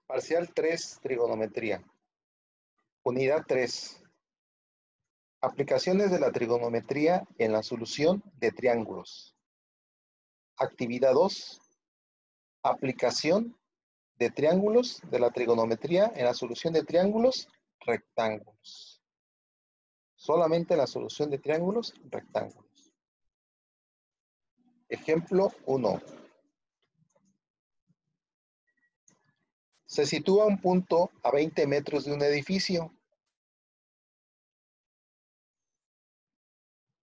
Parcial 3, trigonometría. Unidad 3. Aplicaciones de la trigonometría en la solución de triángulos. Actividad 2. Aplicación de triángulos de la trigonometría en la solución de triángulos rectángulos. Solamente la solución de triángulos rectángulos. Ejemplo 1. Se sitúa un punto a 20 metros de un edificio.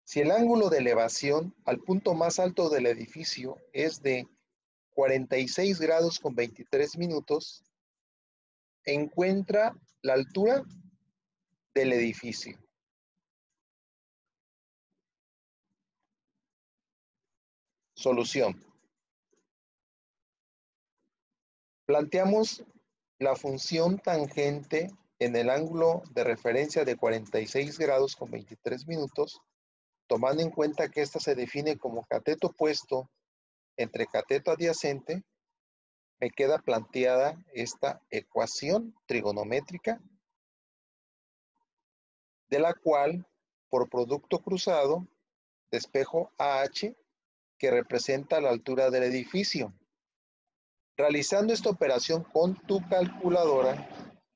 Si el ángulo de elevación al punto más alto del edificio es de 46 grados con 23 minutos, encuentra la altura del edificio. Solución. Planteamos la función tangente en el ángulo de referencia de 46 grados con 23 minutos, tomando en cuenta que ésta se define como cateto opuesto entre cateto adyacente. Me queda planteada esta ecuación trigonométrica, de la cual, por producto cruzado, despejo AH, que representa la altura del edificio. Realizando esta operación con tu calculadora,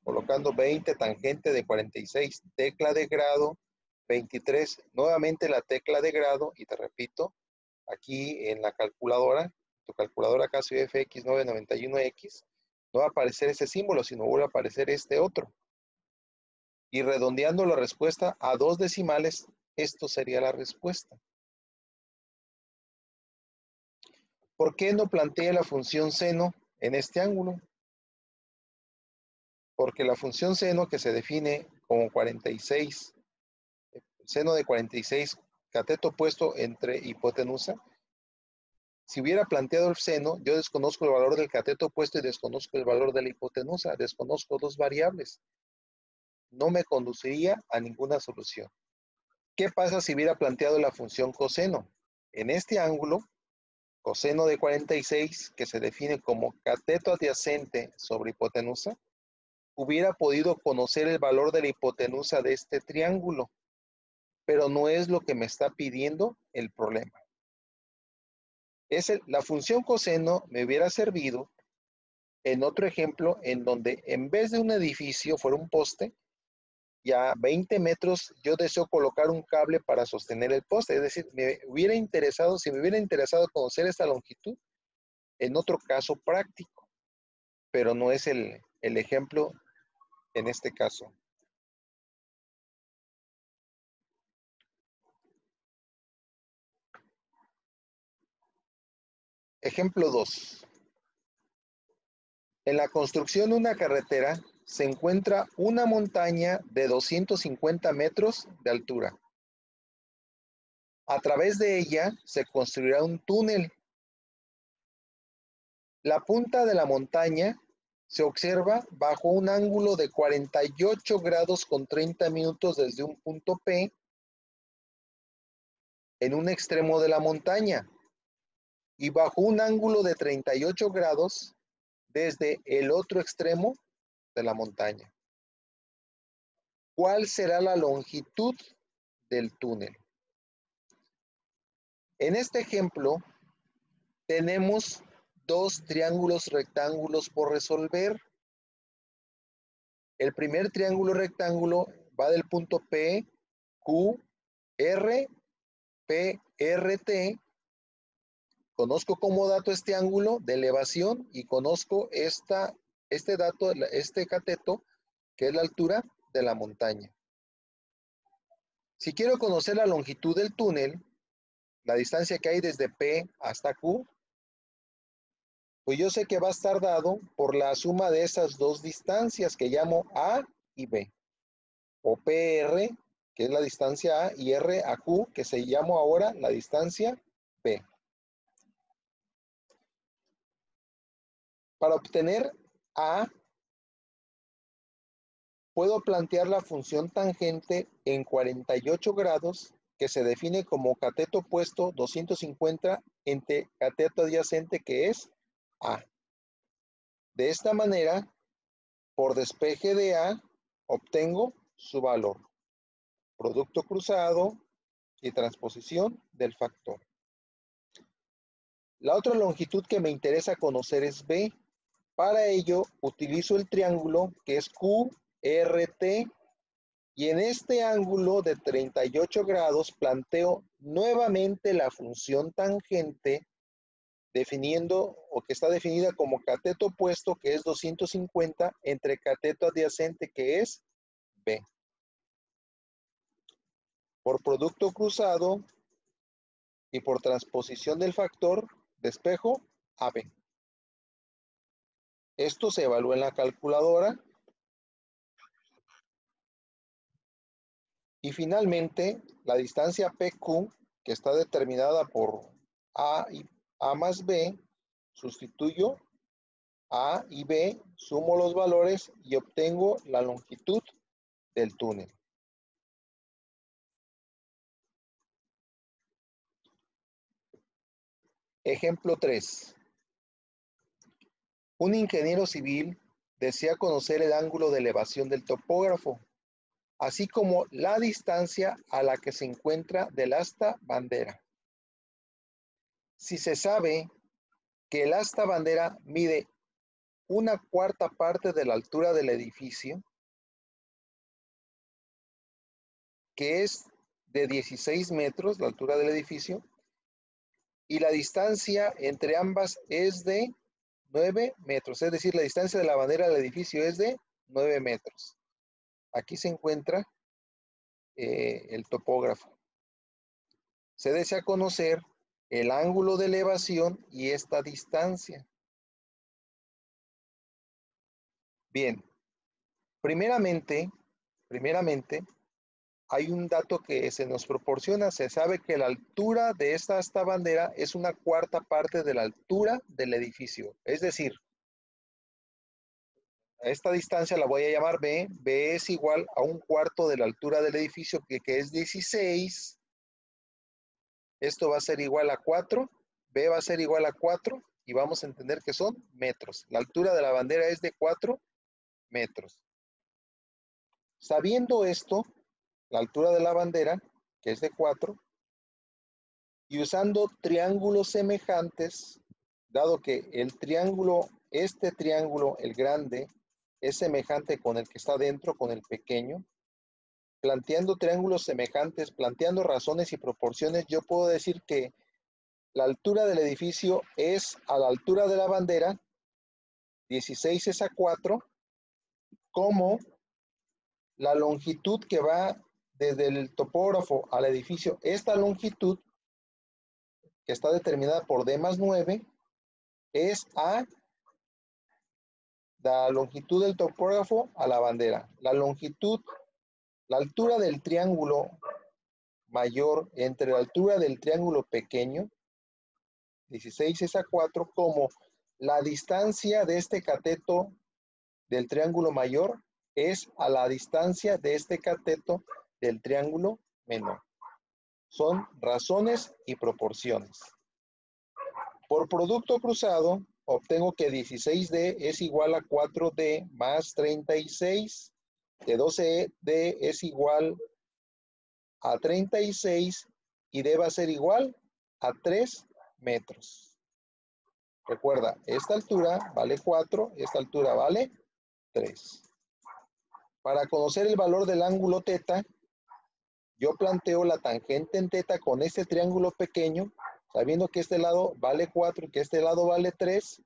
colocando 20 tangente de 46, tecla de grado, 23, nuevamente la tecla de grado, y te repito, aquí en la calculadora, tu calculadora Casio FX 991X, no va a aparecer ese símbolo, sino vuelve a aparecer este otro. Y redondeando la respuesta a 2 decimales, esto sería la respuesta. ¿Por qué no planteé la función seno en este ángulo? Porque la función seno, que se define como 46, seno de 46, cateto opuesto entre hipotenusa, si hubiera planteado el seno, yo desconozco el valor del cateto opuesto y desconozco el valor de la hipotenusa, desconozco dos variables. No me conduciría a ninguna solución. ¿Qué pasa si hubiera planteado la función coseno? En este ángulo, coseno de 46, que se define como cateto adyacente sobre hipotenusa, hubiera podido conocer el valor de la hipotenusa de este triángulo, pero no es lo que me está pidiendo el problema. La función coseno me hubiera servido en otro ejemplo en donde en vez de un edificio fuera un poste, y a 20 metros yo deseo colocar un cable para sostener el poste. Es decir, si me hubiera interesado conocer esta longitud en otro caso práctico, pero no es el ejemplo en este caso. Ejemplo 2. En la construcción de una carretera se encuentra una montaña de 250 metros de altura. A través de ella se construirá un túnel. La punta de la montaña se observa bajo un ángulo de 48 grados con 30 minutos desde un punto P en un extremo de la montaña y bajo un ángulo de 38 grados desde el otro extremo de la montaña. ¿Cuál será la longitud del túnel? En este ejemplo tenemos dos triángulos rectángulos por resolver. El primer triángulo rectángulo va del punto P, Q, R, P, R, T. Conozco como dato este ángulo de elevación y conozco este dato, este cateto, que es la altura de la montaña. Si quiero conocer la longitud del túnel, la distancia que hay desde P hasta Q, pues yo sé que va a estar dado por la suma de esas dos distancias que llamo A y B. O PR, que es la distancia A, y R a Q, que se llama ahora la distancia B. Para obtener A, puedo plantear la función tangente en 48 grados, que se define como cateto opuesto 250 entre cateto adyacente, que es A. De esta manera, por despeje de A, obtengo su valor. Producto cruzado y transposición del factor. La otra longitud que me interesa conocer es B. Para ello, utilizo el triángulo que es QRT y en este ángulo de 38 grados planteo nuevamente la función tangente definiendo o que está definida como cateto opuesto que es 250 entre cateto adyacente que es B. Por producto cruzado y por transposición del factor, despejo AB. Esto se evalúa en la calculadora. Y finalmente, la distancia PQ, que está determinada por A más B, sustituyo A y B, sumo los valores y obtengo la longitud del túnel. Ejemplo 3. Un ingeniero civil desea conocer el ángulo de elevación del topógrafo, así como la distancia a la que se encuentra del asta bandera. Si se sabe que el asta bandera mide 1/4 parte de la altura del edificio, que es de 16 metros, la altura del edificio, y la distancia entre ambas es de 9 metros, es decir, la distancia de la bandera del edificio es de 9 metros. Aquí se encuentra el topógrafo. Se desea conocer el ángulo de elevación y esta distancia. Bien, primeramente, hay un dato que se nos proporciona. Se sabe que la altura de esta bandera es 1/4 parte de la altura del edificio. Es decir, a esta distancia la voy a llamar B. B es igual a 1/4 de la altura del edificio, que es 16. Esto va a ser igual a 4. B va a ser igual a 4. Y vamos a entender que son metros. La altura de la bandera es de 4 metros. Sabiendo esto, la altura de la bandera, que es de 4, y usando triángulos semejantes, dado que el triángulo, este triángulo, el grande, es semejante con el que está dentro, con el pequeño, planteando triángulos semejantes, planteando razones y proporciones, yo puedo decir que la altura del edificio es a la altura de la bandera, 16 es a 4, como la longitud que va desde el topógrafo al edificio, esta longitud, que está determinada por D más 9, es a la longitud del topógrafo a la bandera. La longitud, la altura del triángulo mayor entre la altura del triángulo pequeño, 16 es a 4, como la distancia de este cateto del triángulo mayor es a la distancia de este cateto del triángulo menor. Son razones y proporciones. Por producto cruzado, obtengo que 16D es igual a 4D más 36, que 12D es igual a 36 y D va a ser igual a 3 metros. Recuerda, esta altura vale 4, esta altura vale 3. Para conocer el valor del ángulo θ, yo planteo la tangente en θ con este triángulo pequeño, sabiendo que este lado vale 4 y que este lado vale 3.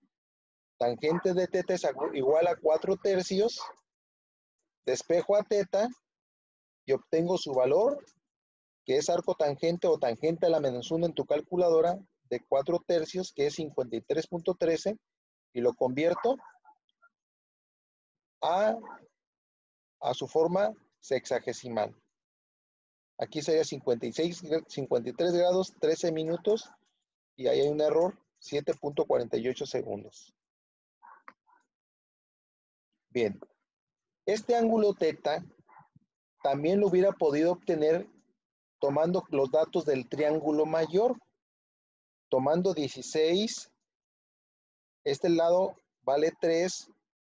Tangente de θ es igual a 4 tercios. Despejo a θ y obtengo su valor, que es arco tangente o tangente a la menos 1 en tu calculadora, de 4 tercios, que es 53.13, y lo convierto a su forma sexagesimal. Aquí sería 53 grados, 13 minutos, y ahí hay un error, 7.48 segundos. Bien, este ángulo θ también lo hubiera podido obtener tomando los datos del triángulo mayor, tomando 16, este lado vale 3,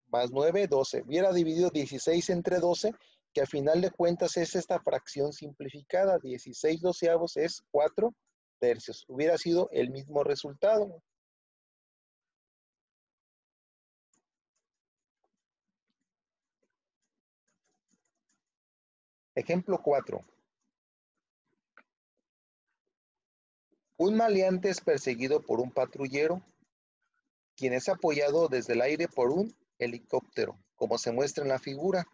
más 9, 12. Hubiera dividido 16 entre 12, que al final de cuentas es esta fracción simplificada. 16 doceavos es 4 tercios. Hubiera sido el mismo resultado. Ejemplo 4. Un maleante es perseguido por un patrullero, quien es apoyado desde el aire por un helicóptero, como se muestra en la figura.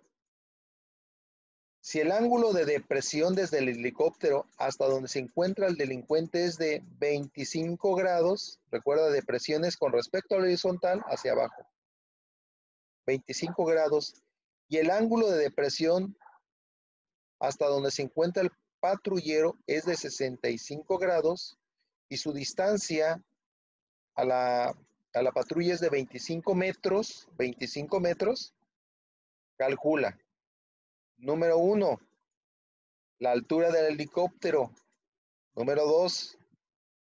Si el ángulo de depresión desde el helicóptero hasta donde se encuentra el delincuente es de 25 grados, recuerda, depresiones con respecto al horizontal hacia abajo, 25 grados, y el ángulo de depresión hasta donde se encuentra el patrullero es de 65 grados, y su distancia a la patrulla es de 25 metros, calcula. Número 1, la altura del helicóptero. Número 2,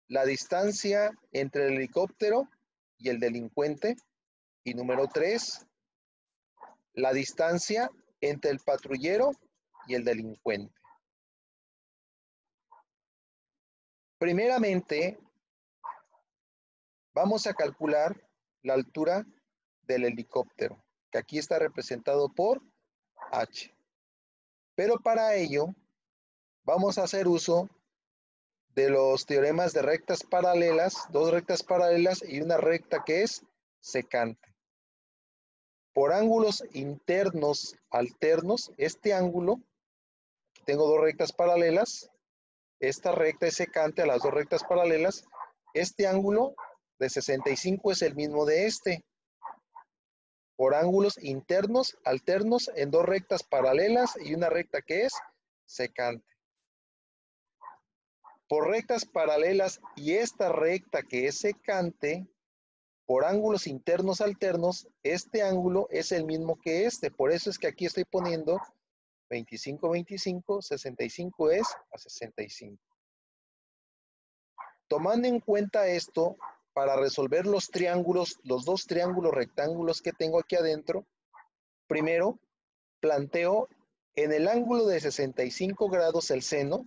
la distancia entre el helicóptero y el delincuente. Y número 3, la distancia entre el patrullero y el delincuente. Primeramente, vamos a calcular la altura del helicóptero, que aquí está representado por h. Pero para ello, vamos a hacer uso de los teoremas de rectas paralelas, dos rectas paralelas y una recta que es secante. Por ángulos internos alternos, este ángulo, tengo dos rectas paralelas, esta recta es secante a las dos rectas paralelas, este ángulo de 65 es el mismo de este. Por ángulos internos alternos en dos rectas paralelas y una recta que es secante. Por rectas paralelas y esta recta que es secante, por ángulos internos alternos, este ángulo es el mismo que este. Por eso es que aquí estoy poniendo 25, 25, 65 es a 65. Tomando en cuenta esto, para resolver los triángulos, los dos triángulos rectángulos que tengo aquí adentro, primero planteo en el ángulo de 65 grados el seno,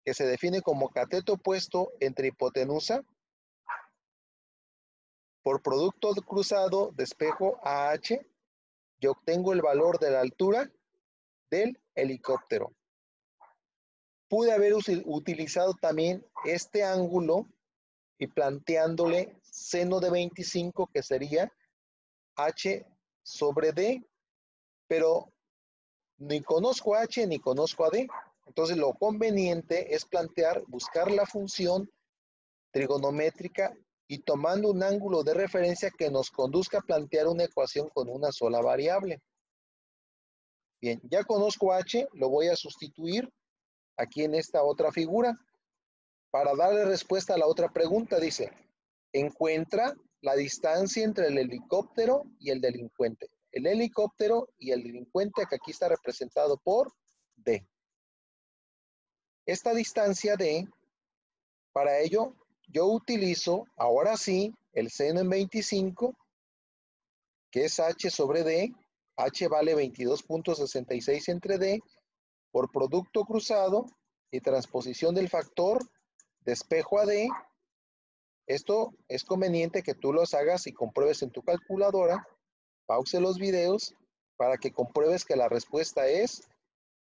que se define como cateto opuesto entre hipotenusa por producto cruzado de espejo AH, y obtengo el valor de la altura del helicóptero. Pude haber utilizado también este ángulo y planteándole seno de 25, que sería h sobre d, pero ni conozco h ni conozco a d. Entonces lo conveniente es buscar la función trigonométrica y tomando un ángulo de referencia que nos conduzca a plantear una ecuación con una sola variable. Bien, ya conozco h, lo voy a sustituir aquí en esta otra figura. Para darle respuesta a la otra pregunta, dice, encuentra la distancia entre el helicóptero y el delincuente. El helicóptero y el delincuente, que aquí está representado por D. Esta distancia D, para ello, yo utilizo, ahora sí, el seno en 25, que es h sobre D. H vale 22.66 entre D, por producto cruzado y transposición del factor de espejo a D. Esto es conveniente que tú los hagas y compruebes en tu calculadora. Pause los videos para que compruebes que la respuesta es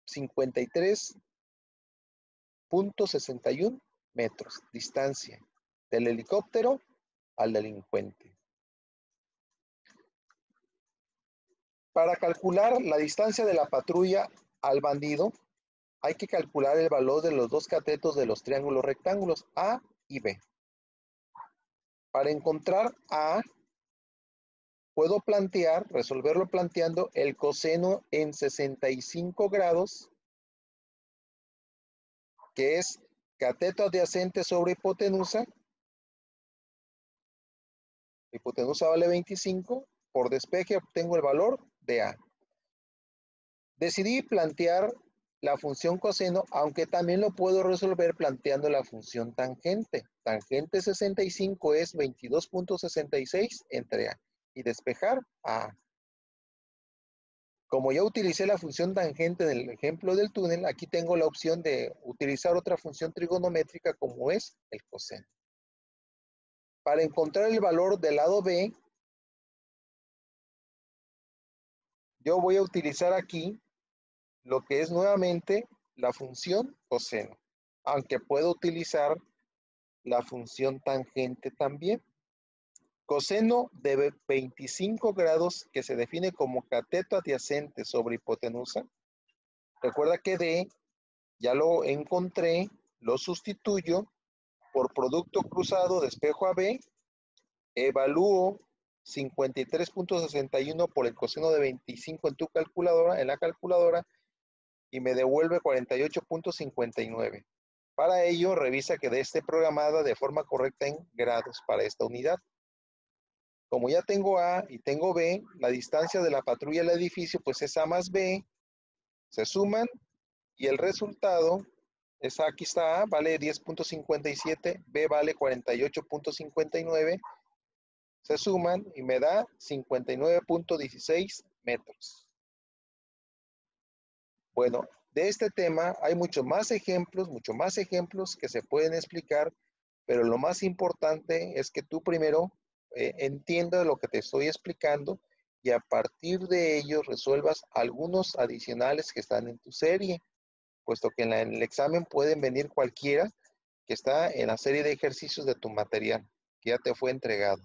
53.61 metros, distancia del helicóptero al delincuente. Para calcular la distancia de la patrulla al bandido, hay que calcular el valor de los dos catetos de los triángulos rectángulos A y B. Para encontrar A, puedo resolverlo planteando el coseno en 65 grados, que es cateto adyacente sobre hipotenusa. Hipotenusa vale 25. Por despeje obtengo el valor de A. Decidí plantear la función coseno, aunque también lo puedo resolver planteando la función tangente. Tangente 65 es 22.66 entre A. y despejar A. Como ya utilicé la función tangente en el ejemplo del túnel, aquí tengo la opción de utilizar otra función trigonométrica como es el coseno. Para encontrar el valor del lado B, yo voy a utilizar aquí lo que es nuevamente la función coseno, aunque puedo utilizar la función tangente también. Coseno de 25 grados, que se define como cateto adyacente sobre hipotenusa. Recuerda que D ya lo encontré, lo sustituyo por producto cruzado de espejo a B, evalúo 53.61 por el coseno de 25 en tu calculadora, en la calculadora, y me devuelve 48.59. Para ello, revisa que esté programada de forma correcta en grados para esta unidad. Como ya tengo A y tengo B, la distancia de la patrulla al edificio pues es A más B, se suman y el resultado es, aquí está A, vale 10.57, B vale 48.59, se suman y me da 59.16 metros. Bueno, de este tema hay muchos más ejemplos que se pueden explicar, pero lo más importante es que tú primero entiendas lo que te estoy explicando y a partir de ello resuelvas algunos adicionales que están en tu serie, puesto que en el examen pueden venir cualquiera que está en la serie de ejercicios de tu material, que ya te fue entregado.